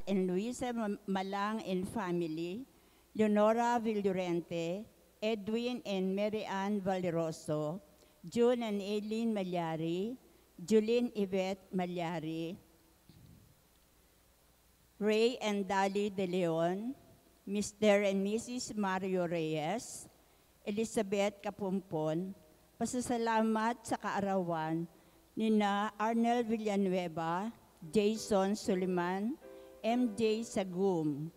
and Luisa Malang and family, Leonora Villorente, Edwin and Mary Ann Valeroso, June and Aileen Malyari, Julene Yvette Malyari, Ray and Dali De Leon, Mr. and Mrs. Mario Reyes, Elizabeth Kapumpon, pasasalamat sa kaarawan nina Arnel Villanueva, Jason Suliman, MJ Sagum,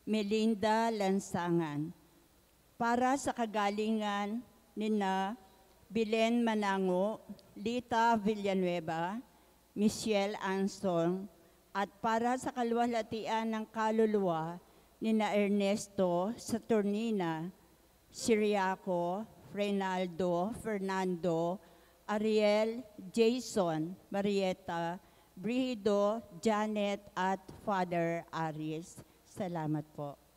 Melinda Lansangan, para sa kagalingan nina Bilen Manango, Lita Villanueva, Michelle Anson, at para sa kaluwalhatian ng kaluluwa nina Ernesto Saturnina, Siriaco, Reynaldo, Fernando, Ariel, Jason, Marieta, Brido, Janet, at Father Aris. Salamat po.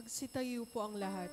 Magsitayo po ang lahat.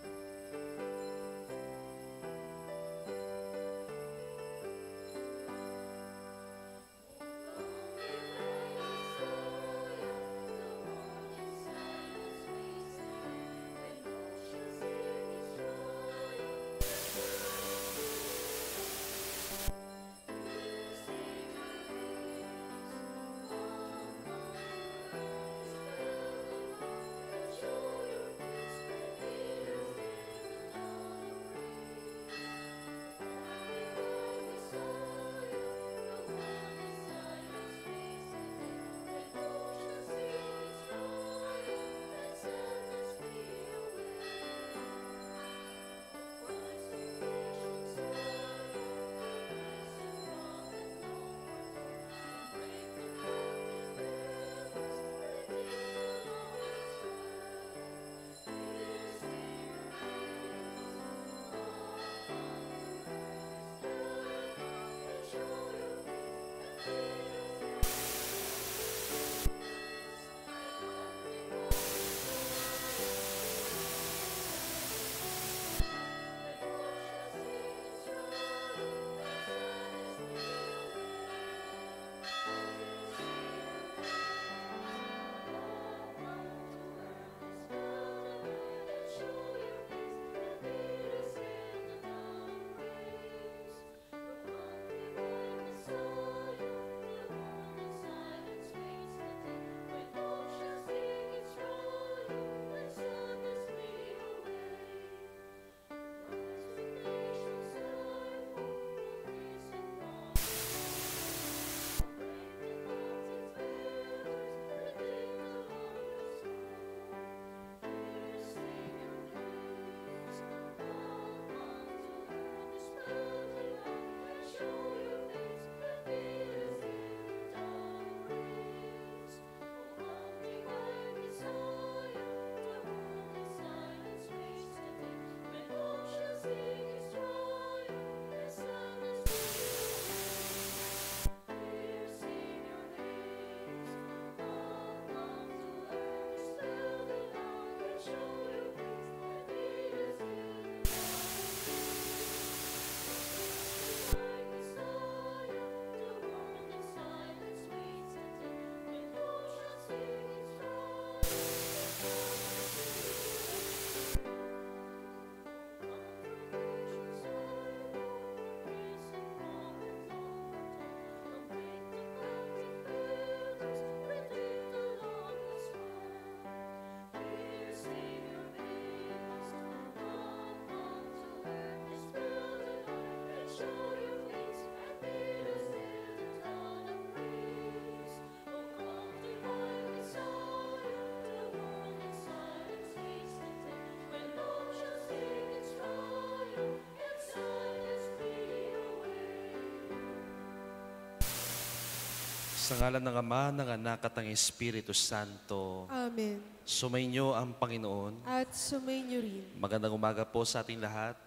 Sa ngalan ng Ama, ng Anak at ng Espiritu Santo. Amen. Sumainyo ang Panginoon. At sumainyo rin. Magandang umaga po sa ating lahat.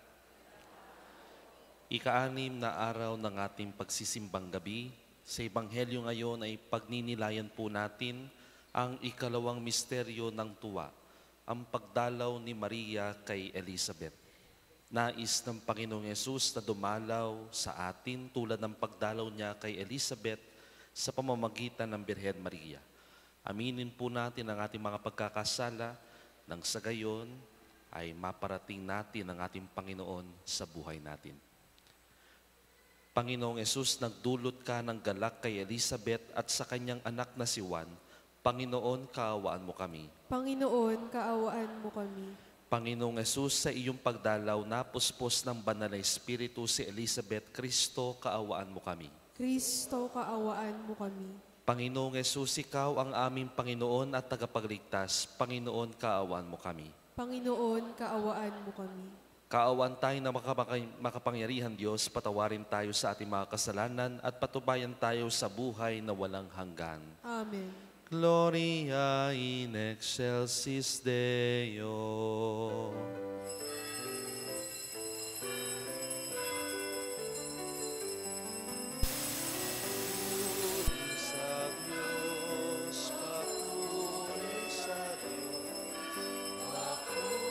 Ika-6 na araw ng ating pagsisimbang gabi. Sa Ebanghelyo ngayon ay pagninilayan po natin ang ikalawang misteryo ng tuwa, ang pagdalaw ni Maria kay Elizabeth. Nais ng Panginoong Yesus na dumalaw sa atin tulad ng pagdalaw niya kay Elizabeth sa pamamagitan ng Birhen Maria. Aminin po natin ang ating mga pagkakasala nang sa gayon ay maparating natin ang ating Panginoon sa buhay natin. Panginoong Yesus, nagdulot ka ng galak kay Elizabeth at sa kanyang anak na si Juan. Panginoon, kaawaan mo kami. Panginoon, kaawaan mo kami. Panginoong Yesus, sa iyong pagdalaw, napuspos ng banal na Espiritu si Elizabeth. Kristo, kaawaan mo kami. Kristo, kaawaan mo kami. Panginoong Yesus, ikaw ang aming Panginoon at tagapagligtas. Panginoon, kaawaan mo kami. Panginoon, kaawaan mo kami. Kaawaan tayo na makapangyarihan Diyos, patawarin tayo sa ating mga kasalanan at patubayan tayo sa buhay na walang hanggan. Amen. Gloria in excelsis Deo. Papuri sa Diyos, papuri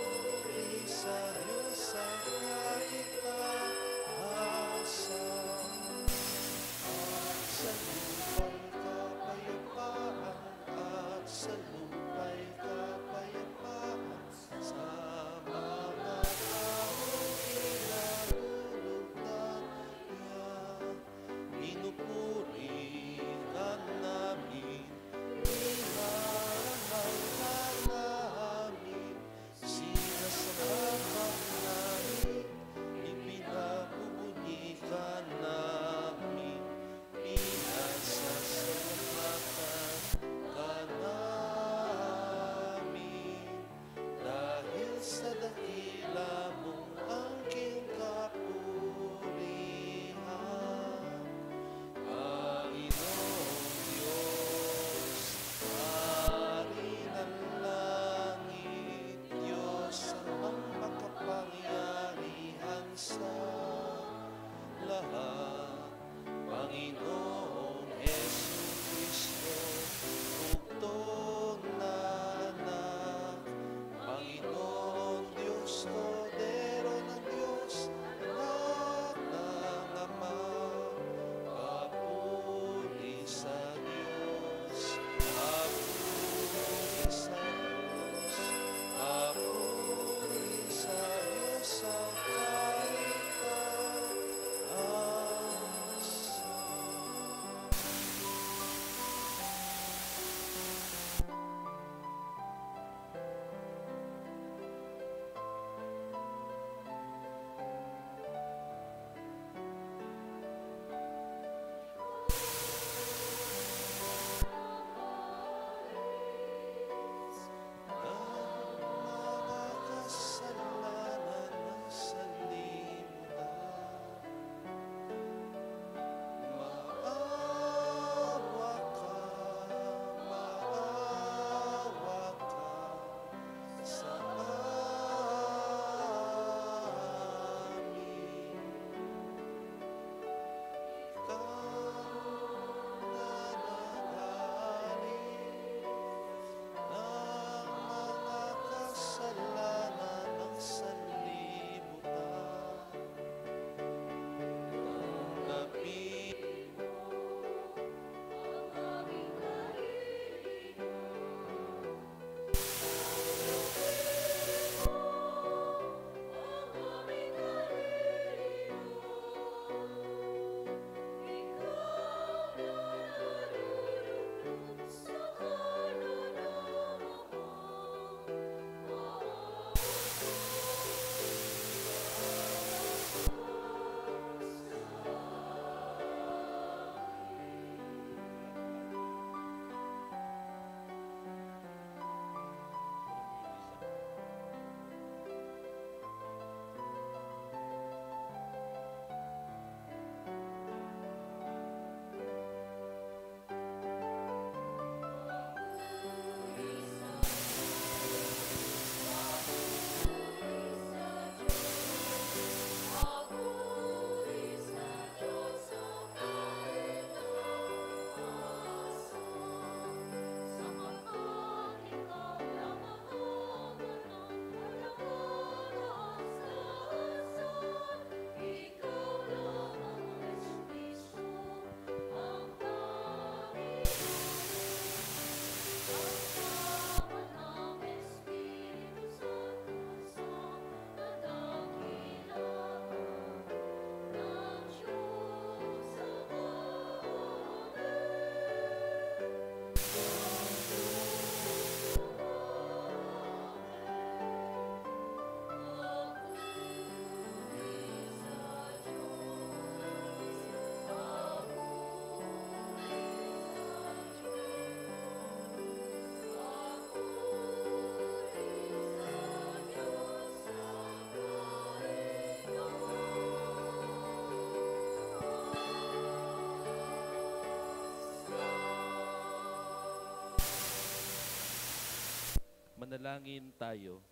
Manalangin tayo.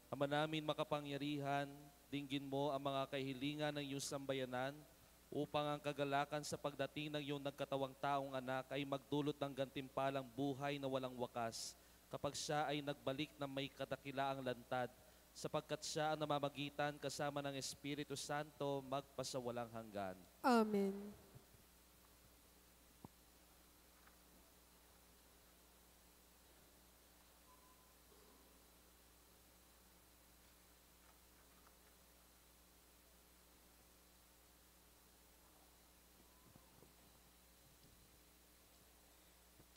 Ama namin makapangyarihan, dinggin mo ang mga kahilingan ng iyong sambayanan upang ang kagalakan sa pagdating ng iyong nagkatawang taong anak ay magdulot ng gantimpalang buhay na walang wakas kapag siya ay nagbalik na may kadakilaang lantad, sapagkat siya ang namamagitan kasama ng Espiritu Santo magpasawalang hanggan. Amen.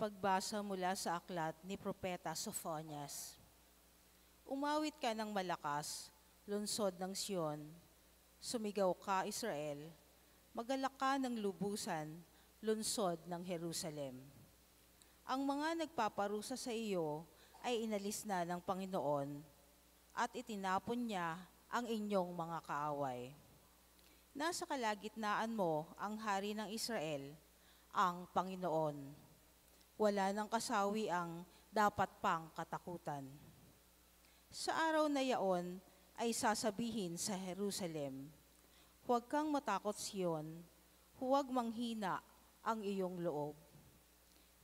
Pagbasa mula sa aklat ni Propeta Sophonias. Umawit ka ng malakas, lungsod ng Siyon. Sumigaw ka, Israel. Magalak ka ng lubusan, lungsod ng Jerusalem. Ang mga nagpaparusa sa iyo ay inalis na ng Panginoon at itinapon niya ang inyong mga kaaway. Nasa kalagitnaan mo ang hari ng Israel, ang Panginoon. Wala nang kasawi ang dapat pang katakutan. Sa araw na yaon ay sasabihin sa Jerusalem, huwag kang matakot, Siyon, huwag manghina ang iyong loob.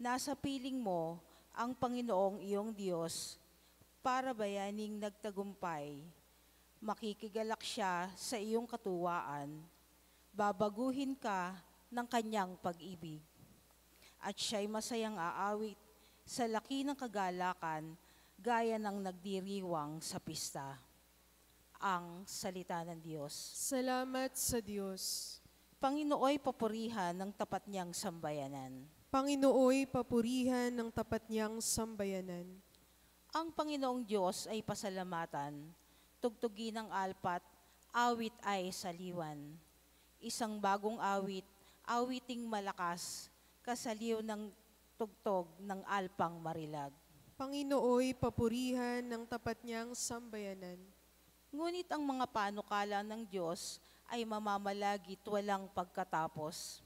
Nasa piling mo ang Panginoong iyong Diyos para bayaning nagtagumpay. Makikigalak siya sa iyong katuwaan, babaguhin ka ng kanyang pag-ibig. At siya'y masayang aawit sa laki ng kagalakan gaya ng nagdiriwang sa pista. Ang salita ng Diyos. Salamat sa Diyos. Panginooy papurihan ng tapat niyang sambayanan. Panginooy papurihan ng tapat niyang sambayanan. Ang Panginoong Diyos ay pasalamatan, tugtugin ng alpat, awit ay saliwan. Isang bagong awit, awiting malakas, kasaliw ng tugtog ng alpang marilag. Panginooy papurihan ng tapat niyang sambayanan. Ngunit ang mga panukala ng Diyos ay mamamalagit walang pagkatapos.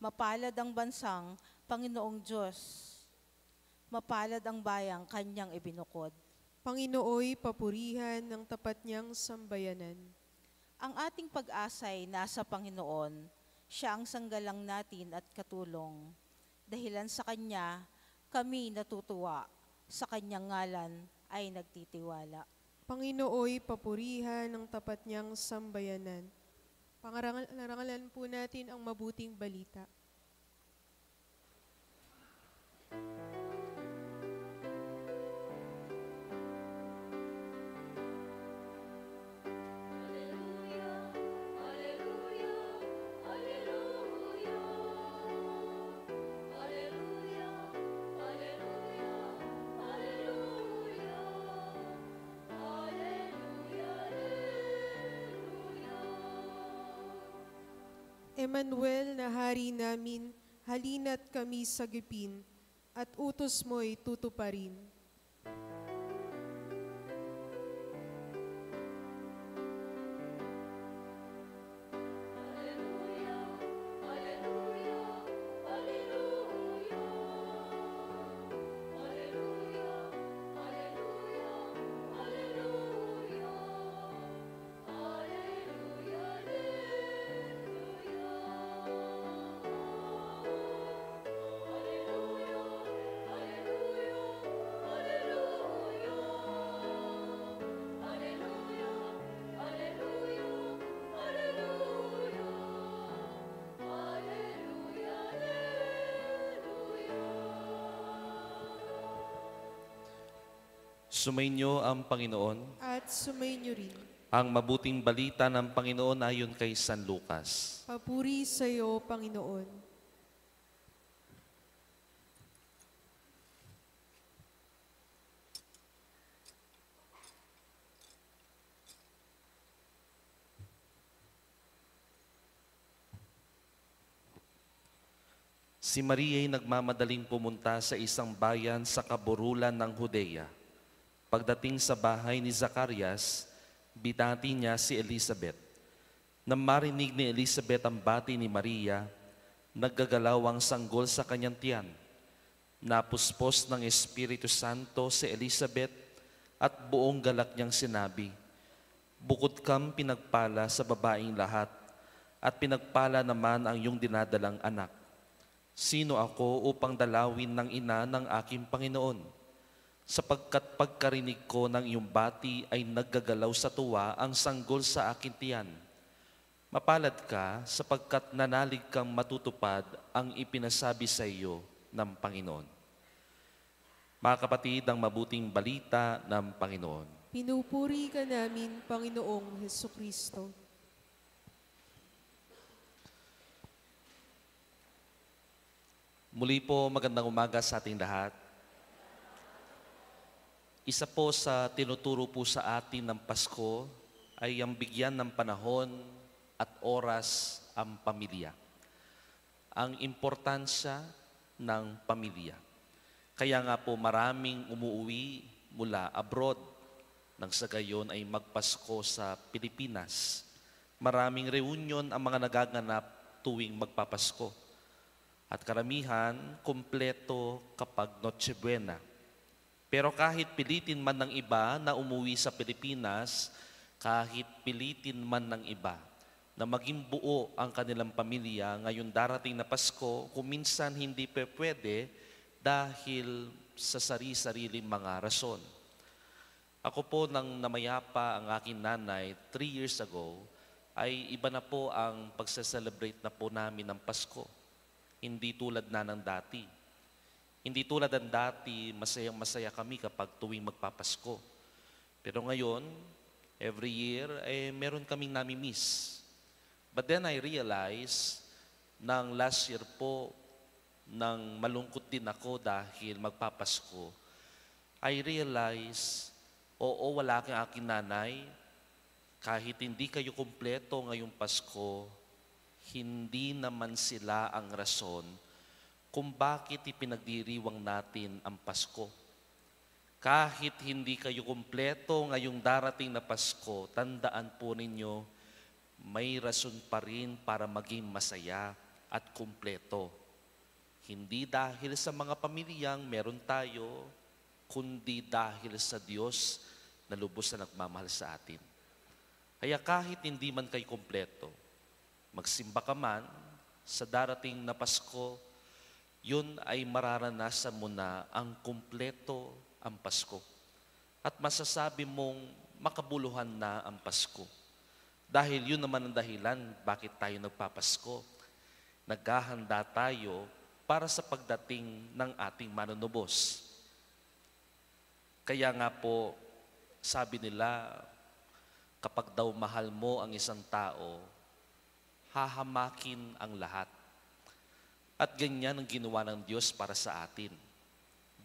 Mapalad ang bansang Panginoong Diyos. Mapalad ang bayang kanyang ibinukod. Panginooy papurihan ng tapat niyang sambayanan. Ang ating pag-asay nasa Panginoon. Siya ang sanggalang natin at katulong. Dahilan sa Kanya, kami natutuwa. Sa Kanyang ngalan ay nagtitiwala. Panginooy papurihan ng tapat niyang sambayanan. Pangarangalan po natin ang mabuting balita. Emmanuel na hari namin, halina't kami sagipin, at utos mo'y tutuparin. Sumainyo ang Panginoon. At sumainyo rin. Ang mabuting balita ng Panginoon ayon kay San Lucas. Papuri sa iyo, Panginoon. Si Maria ay nagmamadaling pumunta sa isang bayan sa kaburulan ng Judea. Pagdating sa bahay ni Zacarias, binati niya si Elizabeth. Nang marinig ni Elizabeth ang bati ni Maria, naggagalaw ang sanggol sa kanyang tiyan. Napuspos ng Espiritu Santo si Elizabeth at buong galak niyang sinabi, "Bukod kang pinagpala sa babaeng lahat, at pinagpala naman ang iyong dinadalang anak. Sino ako upang dalawin ng ina ng aking Panginoon? Sapagkat pagkarinig ko ng iyong bati ay naggagalaw sa tuwa ang sanggol sa aking tiyan. Mapalad ka sapagkat nanalig kang matutupad ang ipinasabi sa iyo ng Panginoon." Mga kapatid, ang mabuting balita ng Panginoon. Pinupuri ka namin, Panginoong Hesukristo. Muli po, magandang umaga sa ating lahat. Isa po sa tinuturo po sa atin ng Pasko ay ang bigyan ng panahon at oras ang pamilya. Ang importansya ng pamilya. Kaya nga po maraming umuwi mula abroad nang sa gayon ay magpasko sa Pilipinas. Maraming reunion ang mga nagaganap tuwing magpapasko. At karamihan, kumpleto kapag Noche Buena. Pero kahit pilitin man ng iba na umuwi sa Pilipinas, kahit pilitin man ng iba na maging buo ang kanilang pamilya ngayong darating na Pasko, kung minsan hindi pwede dahil sa sarili-sariling mga rason. Ako po nang namayapa ang aking nanay 3 years ago, ay iba na po ang pagse-celebrate na po namin ng Pasko. Hindi tulad na ng dati. Hindi tulad ng dati, masayang-masaya kami kapag tuwing magpapasko. Pero ngayon, every year, meron kaming nami-miss. But then I realized, nang last year po, nang malungkot din ako dahil magpapasko, I realized, oo, wala kang aking nanay. Kahit hindi kayo kumpleto ngayong Pasko, hindi naman sila ang rason kung bakit ipinagdiriwang natin ang Pasko. Kahit hindi kayo kumpleto ngayong darating na Pasko, tandaan po ninyo, may rason pa rin para maging masaya at kumpleto. Hindi dahil sa mga pamilyang meron tayo, kundi dahil sa Diyos na lubos na nagmamahal sa atin. Kaya kahit hindi man kayo kumpleto, magsimba ka man sa darating na Pasko, yun ay mararanasan mo na ang kumpleto ang Pasko. At masasabi mong makabuluhan na ang Pasko. Dahil yun naman ang dahilan bakit tayo nagpapasko. Naghahanda tayo para sa pagdating ng ating manunubos. Kaya nga po, sabi nila, kapag daw mahal mo ang isang tao, hahamakin ang lahat. At ganyan ang ginawa ng Diyos para sa atin.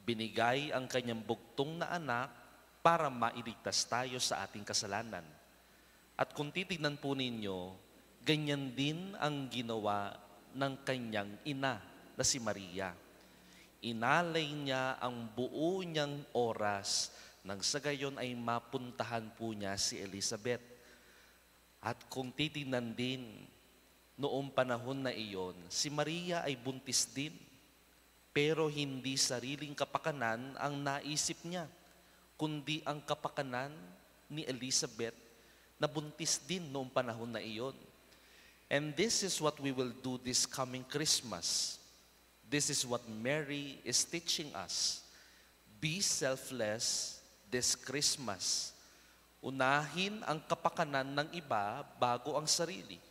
Binigay ang kanyang bugtong na anak para mailigtas tayo sa ating kasalanan. At kung titignan po ninyo, ganyan din ang ginawa ng kanyang ina na si Maria. Inalay niya ang buo niyang oras nang sa gayon ay mapuntahan po niya si Elizabeth. At kung titignan din, noong panahon na iyon, si Maria ay buntis din. Pero hindi sariling kapakanan ang naisip niya, kundi ang kapakanan ni Elizabeth na buntis din noong panahon na iyon. And this is what we will do this coming Christmas. This is what Mary is teaching us. Be selfless this Christmas. Unahin ang kapakanan ng iba bago ang sarili.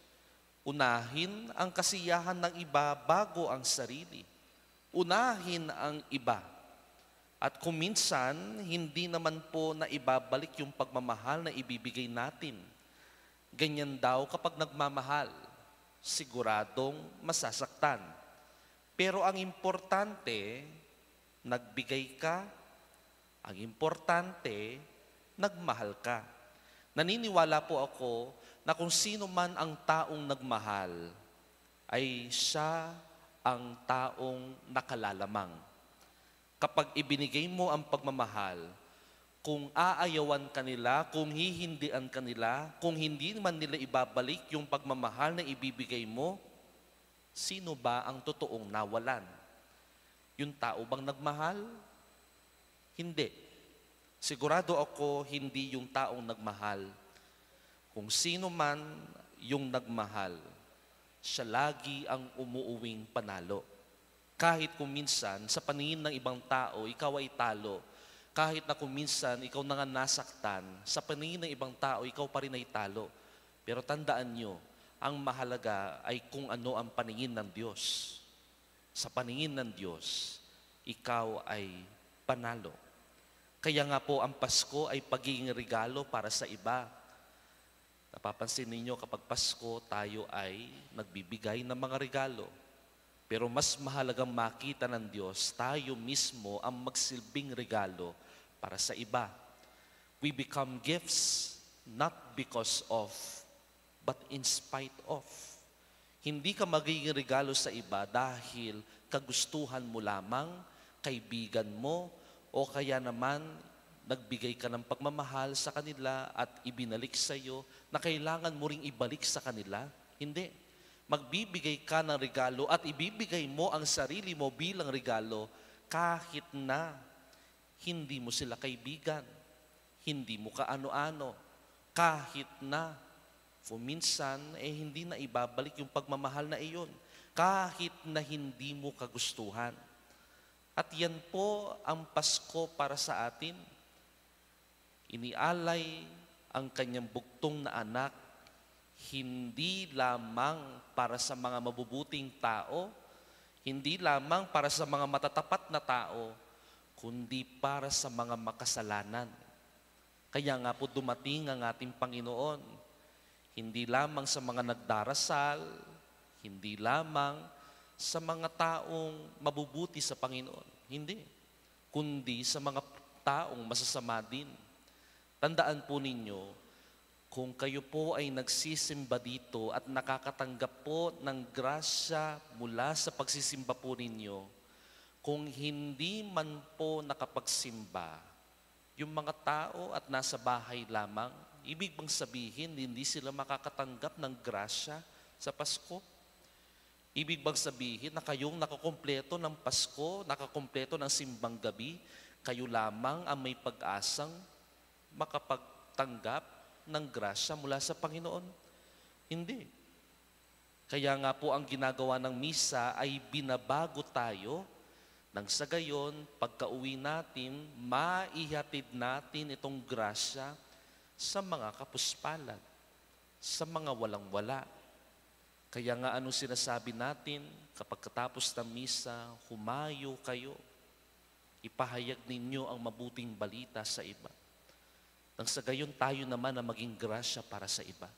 Unahin ang kasiyahan ng iba bago ang sarili. Unahin ang iba. At kung minsan, hindi naman po na ibabalik yung pagmamahal na ibibigay natin. Ganyan daw kapag nagmamahal, siguradong masasaktan. Pero ang importante, nagbigay ka. Ang importante, nagmahal ka. Naniniwala po ako na kung sino man ang taong nagmahal, ay siya ang taong nakalalamang. Kapag ibinigay mo ang pagmamahal, kung aayawan ka nila, kung hihindian ka nila, kung hindi man nila ibabalik yung pagmamahal na ibibigay mo, sino ba ang totoong nawalan? Yung tao bang nagmahal? Hindi. Sigurado ako hindi yung taong nagmahal. Kung sino man yung nagmahal, siya lagi ang umuuwing panalo. Kahit kung minsan, sa paningin ng ibang tao, ikaw ay talo. Kahit na kung minsan, ikaw na nga nasaktan, sa paningin ng ibang tao, ikaw pa rin ay talo. Pero tandaan nyo, ang mahalaga ay kung ano ang paningin ng Diyos. Sa paningin ng Diyos, ikaw ay panalo. Kaya nga po ang Pasko ay pagiging regalo para sa iba. Napapansin ninyo kapag Pasko, tayo ay nagbibigay ng mga regalo. Pero mas mahalagang makita ng Diyos, tayo mismo ang magsilbing regalo para sa iba. We become gifts not because of, but in spite of. Hindi ka magiging regalo sa iba dahil kagustuhan mo lamang, kaibigan mo, o kaya naman nagbigay ka ng pagmamahal sa kanila at ibinalik sa iyo na kailangan mo ring ibalik sa kanila. Hindi. Magbibigay ka ng regalo at ibibigay mo ang sarili mo bilang regalo kahit na hindi mo sila kaibigan, hindi mo kaano-ano, kahit na minsan hindi na ibabalik yung pagmamahal na iyon, kahit na hindi mo kagustuhan. At yan po ang Pasko para sa atin. Inialay ang kanyang bugtong na anak, hindi lamang para sa mga mabubuting tao, hindi lamang para sa mga matatapat na tao, kundi para sa mga makasalanan. Kaya nga po dumating ang ating Panginoon, hindi lamang sa mga nagdarasal, hindi lamang sa mga taong mabubuti sa Panginoon. Hindi. Kundi sa mga taong masasama din. Tandaan po ninyo, kung kayo po ay nagsisimba dito at nakakatanggap po ng grasya mula sa pagsisimba po ninyo, kung hindi man po nakapagsimba, yung mga tao at nasa bahay lamang, ibig bang sabihin hindi sila makakatanggap ng grasya sa Pasko? Ibig bang sabihin na kayong nakakumpleto ng Pasko, nakakumpleto ng simbang gabi, kayo lamang ang may pag-asang makapagtanggap ng grasya mula sa Panginoon? Hindi. Kaya nga po ang ginagawa ng misa ay binabago tayo nang sa gayon, pagka-uwi natin, maihatid natin itong grasya sa mga kapuspalan, sa mga walang-wala. Kaya nga ano sinasabi natin, kapag katapos ng misa, humayo kayo. Ipahayag ninyo ang mabuting balita sa iba. Nang sa gayon, tayo naman na maging grasya para sa iba.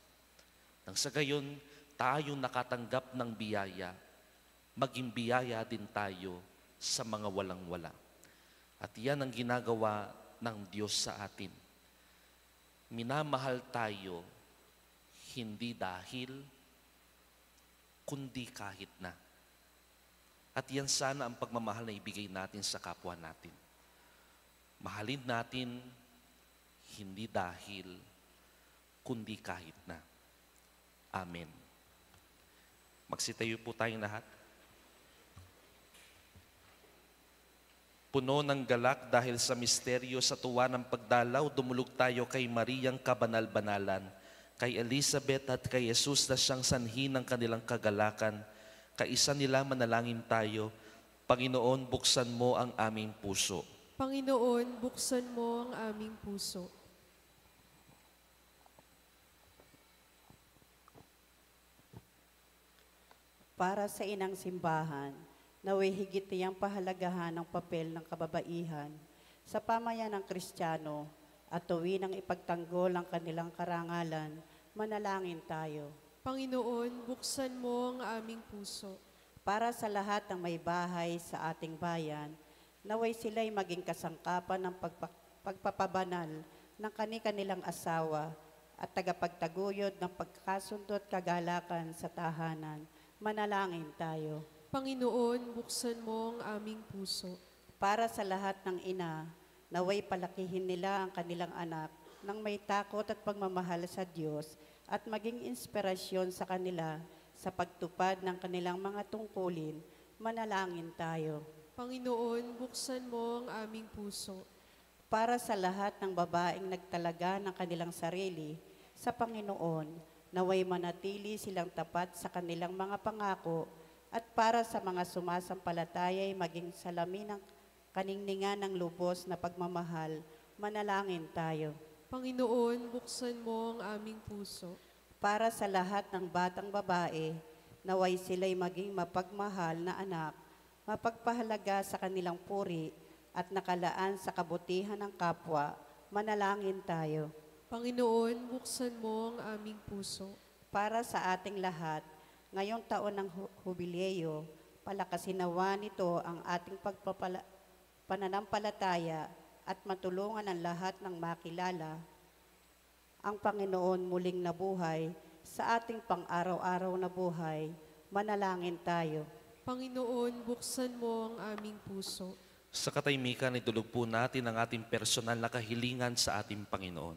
Nang sa gayon, tayo nakatanggap ng biyaya. Maging biyaya din tayo sa mga walang-wala. At yan ang ginagawa ng Diyos sa atin. Minamahal tayo, hindi dahil kundi kahit na. At yan sana ang pagmamahal na ibigay natin sa kapwa natin. Mahalin natin, hindi dahil, kundi kahit na. Amen. Magsitayo po tayong lahat. Puno ng galak dahil sa misteryo sa tuwa ng pagdalaw, dumulog tayo kay Mariang kabanal-banalan, kay Elizabeth at kay Jesus na siyang sanhi ng kanilang kagalakan. Kaisa nila manalangin tayo. Panginoon, buksan mo ang aming puso. Panginoon, buksan mo ang aming puso. Para sa inang simbahan, naway higit niyang pahalagahan ng papel ng kababaihan sa pamayan ng Kristiyano at tuwin ang ipagtanggol ang kanilang karangalan, manalangin tayo. Panginoon, buksan mo ang aming puso. Para sa lahat ng may bahay sa ating bayan, naway sila'y maging kasangkapan ng pagpapabanal ng kani-kanilang asawa at tagapagtaguyod ng pagkasundo at kagalakan sa tahanan. Manalangin tayo. Panginoon, buksan mo ang aming puso. Para sa lahat ng ina, naway palakihin nila ang kanilang anak ng may takot at pagmamahal sa Diyos at maging inspirasyon sa kanila sa pagtupad ng kanilang mga tungkulin. Manalangin tayo. Panginoon, buksan mo ang aming puso. para sa lahat ng babaeng nagtalaga ng kanilang sarili sa Panginoon, naway manatili silang tapat sa kanilang mga pangako, at para sa mga sumasampalataya ay maging salamin ng kaningningan ng lubos na pagmamahal. Manalangin tayo. Panginoon, buksan mo ang aming puso. Para sa lahat ng batang babae, naway sila'y maging mapagmahal na anak, mapagpahalaga sa kanilang puri, at nakalaan sa kabutihan ng kapwa. Manalangin tayo. Panginoon, buksan mo ang aming puso. Para sa ating lahat, ngayong taon ng hubileo, palakasin nawa nito ang ating pananampalataya at matulungan ang lahat ng makilala ang Panginoon muling nabuhay sa ating pang-araw-araw na buhay. Manalangin tayo. Panginoon, buksan mo ang aming puso. Sa katahimikan, idulog po natin ang ating personal na kahilingan sa ating Panginoon.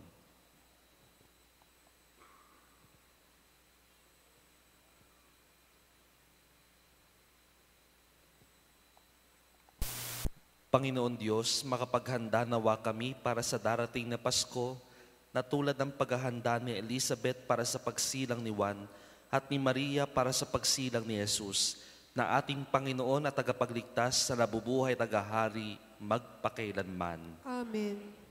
Panginoon Diyos, makapaghanda nawa kami para sa darating na Pasko, na tulad ng paghahanda ni Elizabeth para sa pagsilang ni Juan at ni Maria para sa pagsilang ni Jesus, na ating Panginoon at tagapagligtas sa nabubuhay tagahari magpakailanman. Amen.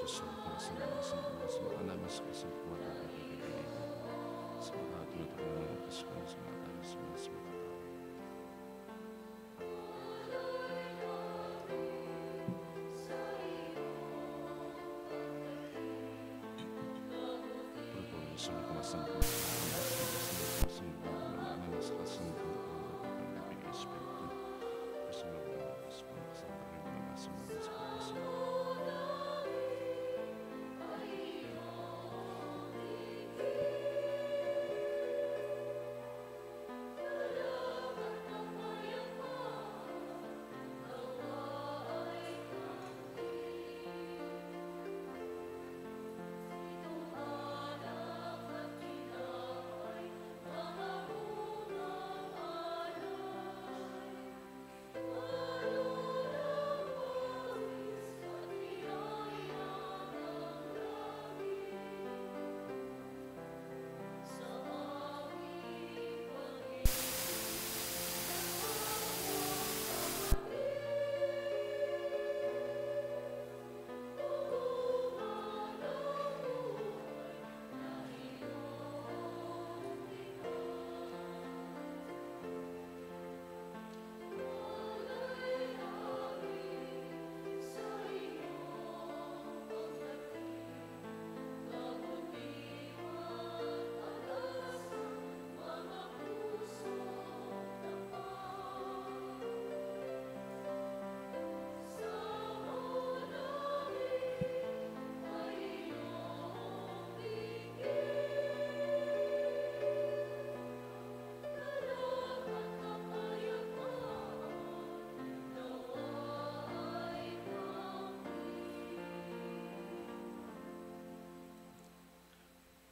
Diyos ang pagkasalan sa mga alaman sa kasampuan ng pagkakabili. Sa mga tunatunan ng pagkasukan sa mga tayo sa mga tao. Pagkakulang sa mga kasampuan sa mga alaman sa kasampuan ng pagkakabili. Espiritu. Sa mga alaman sa mga kasampuan sa mga kasampuan.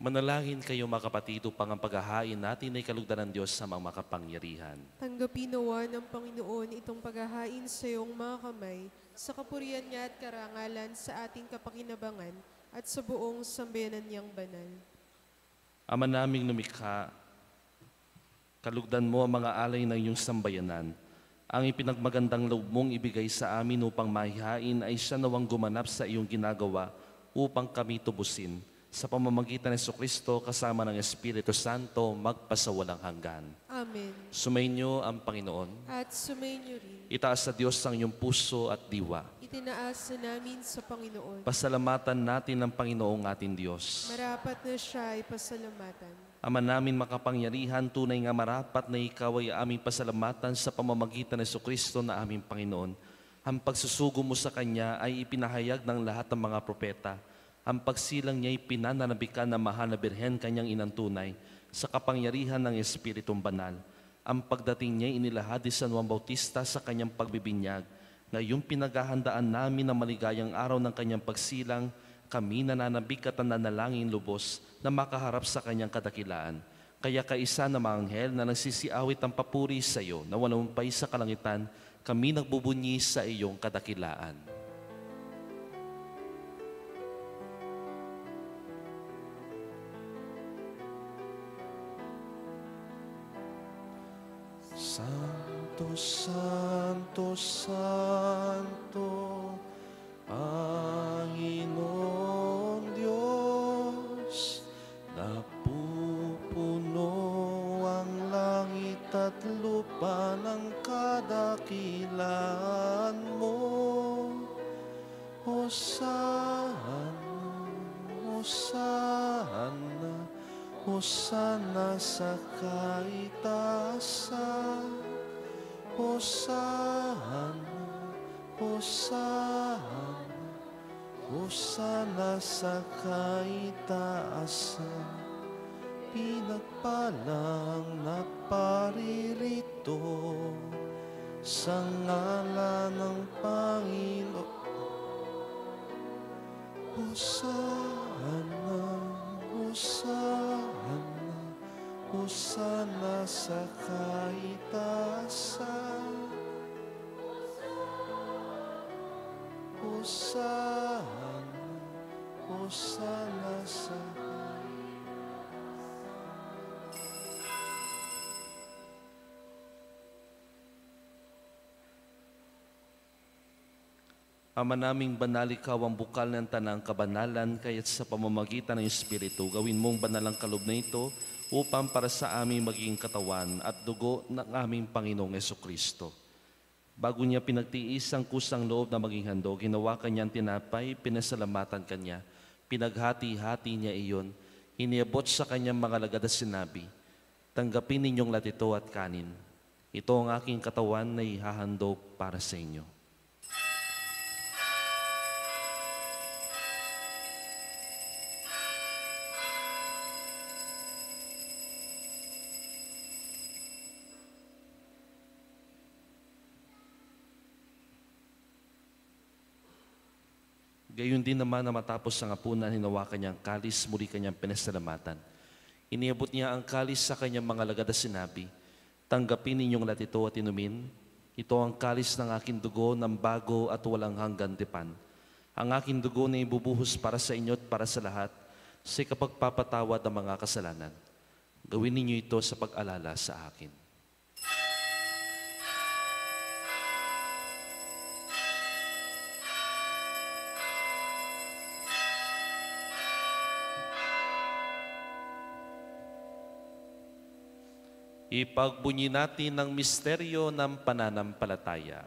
Manalangin kayo mga kapatid upang ang paghahain natin ay kalugdan ng Diyos sa mga makapangyarihan. Tanggapin nawa ng Panginoon itong paghahain sa iyong mga kamay, sa kapurihan niya at karangalan sa ating kapakinabangan at sa buong sambayanan niyang banal. Ama naming lumikha, kalugdan mo ang mga alay ng iyong sambayanan. Ang ipinagmagandang loob mong ibigay sa amin upang mahihain ay siya nawang gumanap sa iyong ginagawa upang kami tubusin. Sa pamamagitan ng Jesucristo kasama ng Espiritu Santo magpasawalang hanggan. Amen. Sumainyo ang Panginoon. At sumainyo rin. Itaas sa Diyos ang iyong puso at diwa. Itinaas na namin sa Panginoon. Pasalamatan natin ang Panginoong ating Diyos. Marapat na siya ay pasalamatan. Ama namin makapangyarihan, tunay nga marapat na ikaw ay aming pasalamatan sa pamamagitan ng Jesucristo na aming Panginoon. Ang pagsusugo mo sa Kanya ay ipinahayag ng lahat ng mga propeta. Ang pagsilang niya ay pinananabikan na mahal na Birhen kanyang inang tunay sa kapangyarihan ng Espiritong Banal. Ang pagdating niya ay inilahad ni San Juan Bautista sa kanyang pagbibinyag. Ngayong pinaghahandaan namin ang maligayang araw ng kanyang pagsilang, kami nananabik at nananalangin lubos na makaharap sa kanyang kadakilaan. Kaya kaisa na mga anghel na nagsisiawit ang papuri sa iyo na walumpay sa kalangitan, kami nagbubunyi sa iyong kadakilaan. Santo, Santo, Santo, Panginoon Diyos, napupuno ang langit at lupa ng kadakilaan mo. Hosana, Hosana, Hosana sa kaitaasan. Hosana, Hosana, Hosana sa kaitaasan. Pinagpalang na paririto sa ngalan ng Panginoon. Hosana, Hosana, Hosana sa kaitaasan. Hosana, Hosana sa Ama naming banal, ikaw ang bukal ng tanang kabanalan, kaya't sa pamamagitan ng Espiritu, gawin mong banalang kalob na ito upang para sa aming maging katawan at dugo ng aming Panginoong Jesucristo. Bago niya pinagtiis ang kusang loob na maging handog, ginawa kanyang tinapay, pinasalamatan kanya, pinaghati-hati niya iyon, iniabot sa kanyang mga lagad at sinabi, tanggapin ninyong lahat ito at kanin. Ito ang aking katawan na ihahandog para sa inyo. Gayon din naman na matapos ang hapunan, hinawakan niya ang kalis, muli kanyang pinasalamatan. Iniabot niya ang kalis sa kanyang mga lagad at sinabi, tanggapin ninyong lahat ito at inumin. Ito ang kalis ng aking dugo ng bago at walang hanggan tipan. Ang aking dugo na ibubuhos para sa inyo at para sa lahat sa kapagpapatawad ng mga kasalanan. Gawin ninyo ito sa pag-alala sa akin. Ipagbunyi natin ang misteryo ng pananampalataya.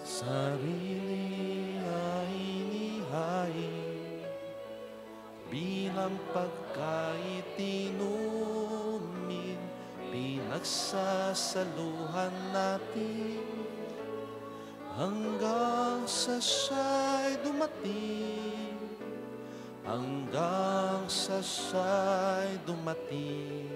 Sarili ay inihain bilang pagkaitinumin, pinagsasaluhan natin hanggang sa siya'y dumating, hanggang sa siya'y dumating.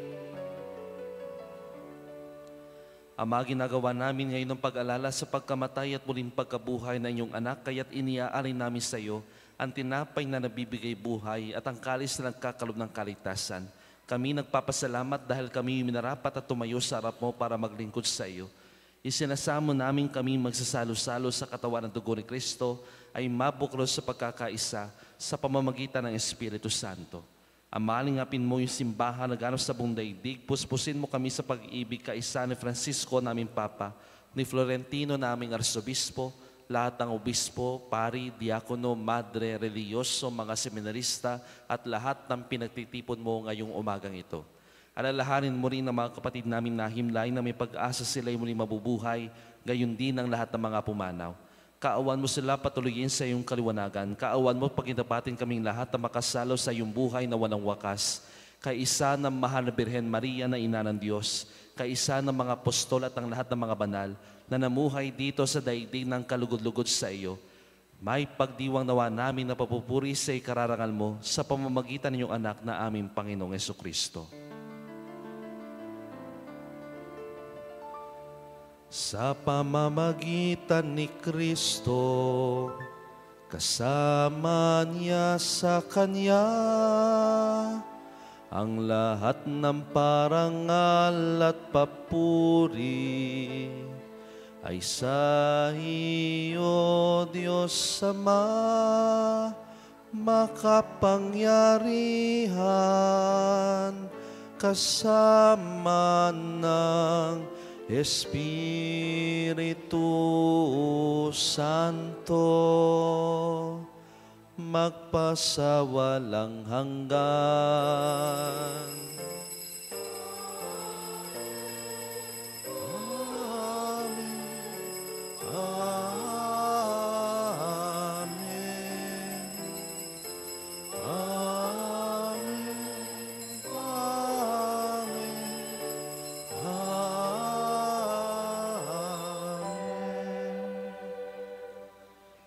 Ama, ginagawa namin ngayon ng pag-alala sa pagkamatay at muling pagkabuhay ng inyong anak, kaya't iniaalay namin sa iyo ang tinapay na nabibigay buhay at ang kalis na nagkakalob ng kaligtasan. Kami nagpapasalamat dahil kami minarapat at tumayo sa harap mo para maglingkod sa iyo. Isinasamo namin kami magsasalo-salo sa katawan ng dugo ni Kristo ay mabuklos sa pagkakaisa sa pamamagitan ng Espiritu Santo. Amalingapin mo yung simbahan na gano'n sa buong daigdig, puspusin mo kami sa pag-ibig kaisa ni Francisco naming Papa, ni Florentino naming Arsobispo, lahat ng obispo, pari, diakono, madre, religyoso, mga seminarista at lahat ng pinagtitipon mo ngayong umagang ito. Alalahanin mo rin ang mga kapatid naming nahimlay na may pag-asa sila'y muling mabubuhay, gayon din ang lahat ng mga pumanaw. Kaawan mo sila patuloyin sa iyong kaliwanagan. Kaawan mo pagkitapatin kaming lahat na makasalo sa iyong buhay na walang wakas. Kaisa ng mahal na Birhen Maria na ina ng Diyos, kaisa ng mga apostol at ang lahat ng mga banal na namuhay dito sa daigdig ng kalugod-lugod sa iyo. May pagdiwang nawa namin na papupuri sa ikararangal mo sa pamamagitan ng iyong anak na aming Panginoong Jesucristo. Sa pamamagitan ni Kristo, kasama niya sa Kanya, ang lahat ng parangal at papuri ay sa iyo, Diyos Ama, makapangyarihan, kasama ng Espiritu Santo, magpasawalang hanggan. Amen. Amen.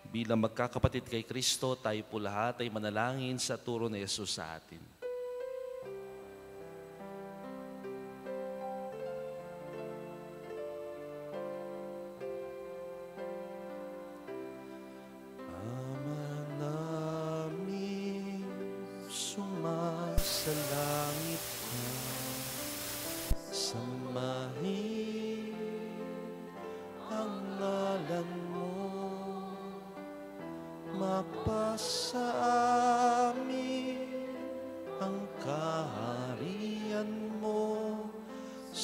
Bilang magkakapatid kay Kristo, tayo po lahat ay manalangin sa turo ni Jesus sa atin. Ama namin, sumasalangit ka, sambahin ang ngalan mo. Mapasa amin ang kaharian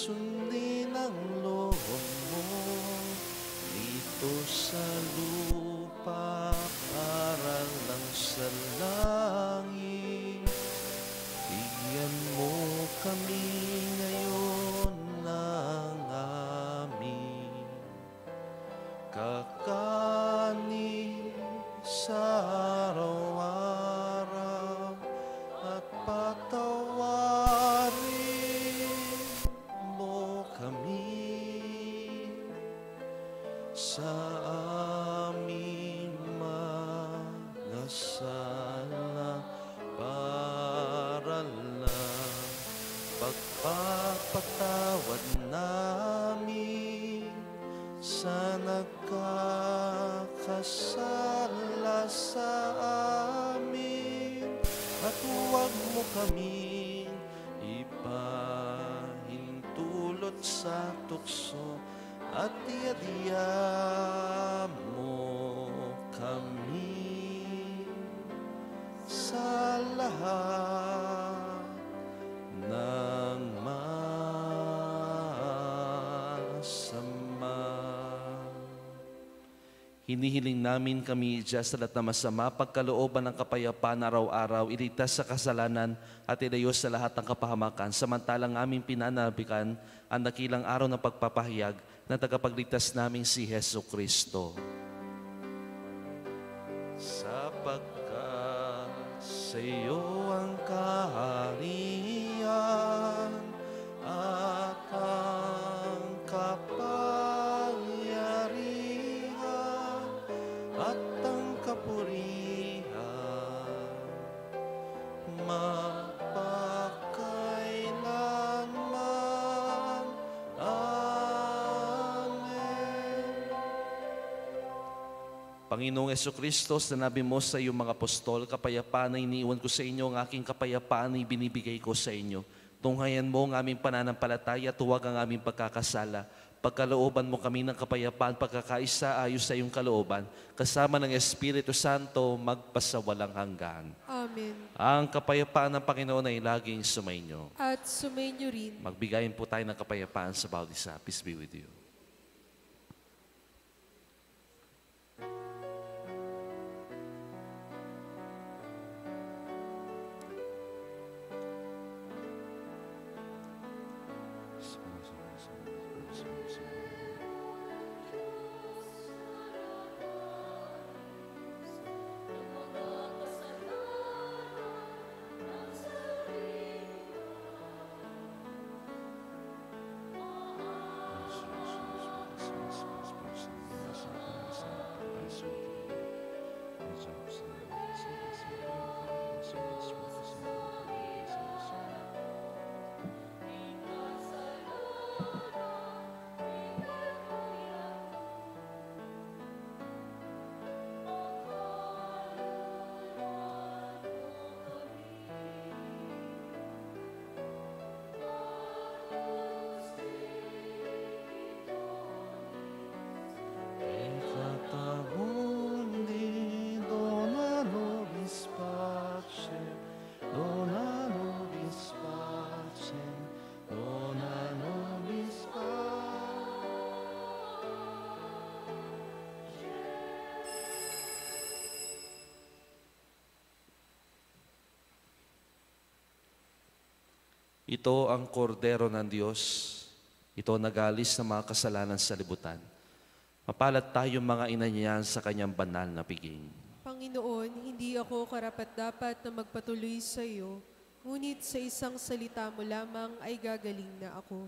sundin ang loob mo dito sa lupa para lang sa langit. Bigyan mo kami ngayon ng aming kakanin sa araw-araw at patawarin mo kami sa aming mga sala para lang pagpapatawad namin sa nagkakasala sa amin, at huwag mo kaming ipahintulot sa tukso, at iadya mo kami sa lahat ng masama. Hinihiling namin kami, Diyos, sa lahat na masama, pagkalooban ng kapayapaan araw-araw, iligtas sa kasalanan at ilayo sa lahat ng kapahamakan, samantalang aming pinananabikan ang dakilang araw ng pagpapahayag na tagapagligtas naming si Hesu Kristo. Sapagkat sa iyo ang kaharian at ang kapangyarihan at ang kapurihan magpakailanman. Amen. Panginoong Jesucristo, sinabi mo sa iyong mga apostol, kapayapaan na iniiwan ko sa inyo, ang aking kapayapaan na ibinibigay ko sa inyo. Tunghayan mo ang aming pananampalataya at huwag ang aming pagkakasala. Pagkalooban mo kami ng kapayapaan, pagkakaisa ayos sa iyong kalooban, kasama ng Espiritu Santo, magpasawalang hanggan. Amen. Ang kapayapaan ng Panginoon ay laging sumainyo. At sumainyo rin. Magbigayin po tayo ng kapayapaan sa bawat isa. Peace be with you. Ito ang kordero ng Diyos. Ito nag-alis ng mga kasalanan sa libutan. Mapalad tayong mga inanyayan sa kanyang banal na piging. Panginoon, hindi ako karapat-dapat na magpatuloy sa iyo, ngunit sa isang salita mo lamang ay gagaling na ako.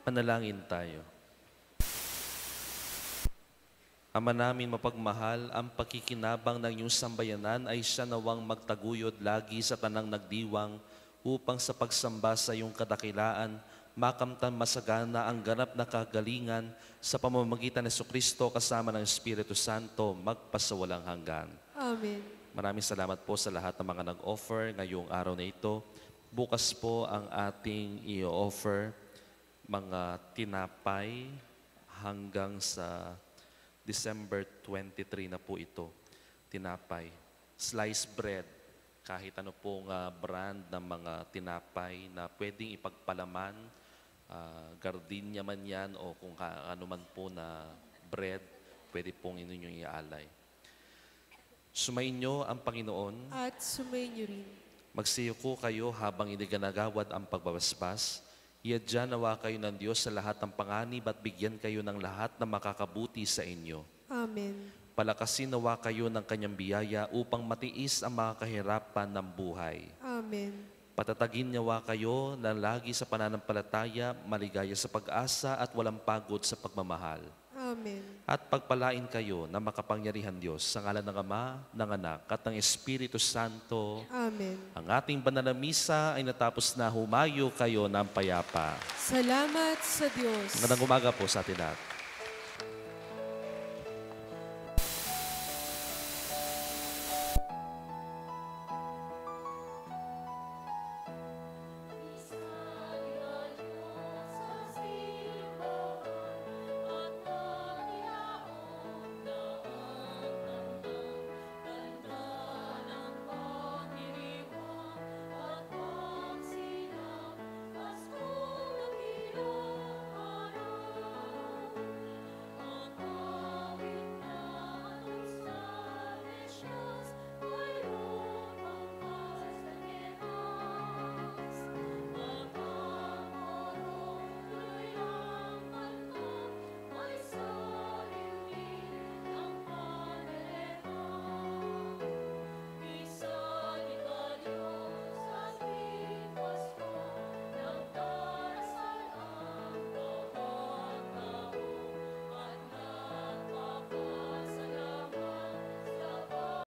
Panalangin tayo. Ama namin mapagmahal, ang pakikinabang ng iyong sambayanan ay siya nawang magtaguyod lagi sa tanang nagdiwang upang sa pagsamba sa iyong kadakilaan, makamtan masagana ang ganap na kagalingan sa pamamagitan ng Jesucristo kasama ng Espiritu Santo magpasawalang hanggan. Amen. Maraming salamat po sa lahat ng mga nag-offer ngayong araw na ito. Bukas po ang ating i-offer mga tinapay hanggang sa December 23 na po ito. Tinapay, sliced bread, kahit ano pong brand ng mga tinapay na pwedeng ipagpalaman, gardenia man yan o kung ano man po na bread, pwede pong inyong iaalay. Sumainyo ang Panginoon. At sumainyo rin. Magsiyuko kayo habang iniganagawad ang pagbabasbas. Iadya nawa kayo ng Diyos sa lahat ng panganib at bigyan kayo ng lahat na makakabuti sa inyo. Amen. Palakasin nawa kayo ng kanyang biyaya upang matiis ang mga kahirapan ng buhay. Amen. Patatagin nawa kayo na lagi sa pananampalataya, maligaya sa pag-asa at walang pagod sa pagmamahal. Amen. At pagpalain kayo na makapangyarihan Diyos sa ngalan ng Ama, ng Anak, at ng Espiritu Santo. Amen. Ang ating banal na misa ay natapos na. Humayo kayo ng payapa. Salamat sa Diyos. Magandang umaga po sa atin lahat.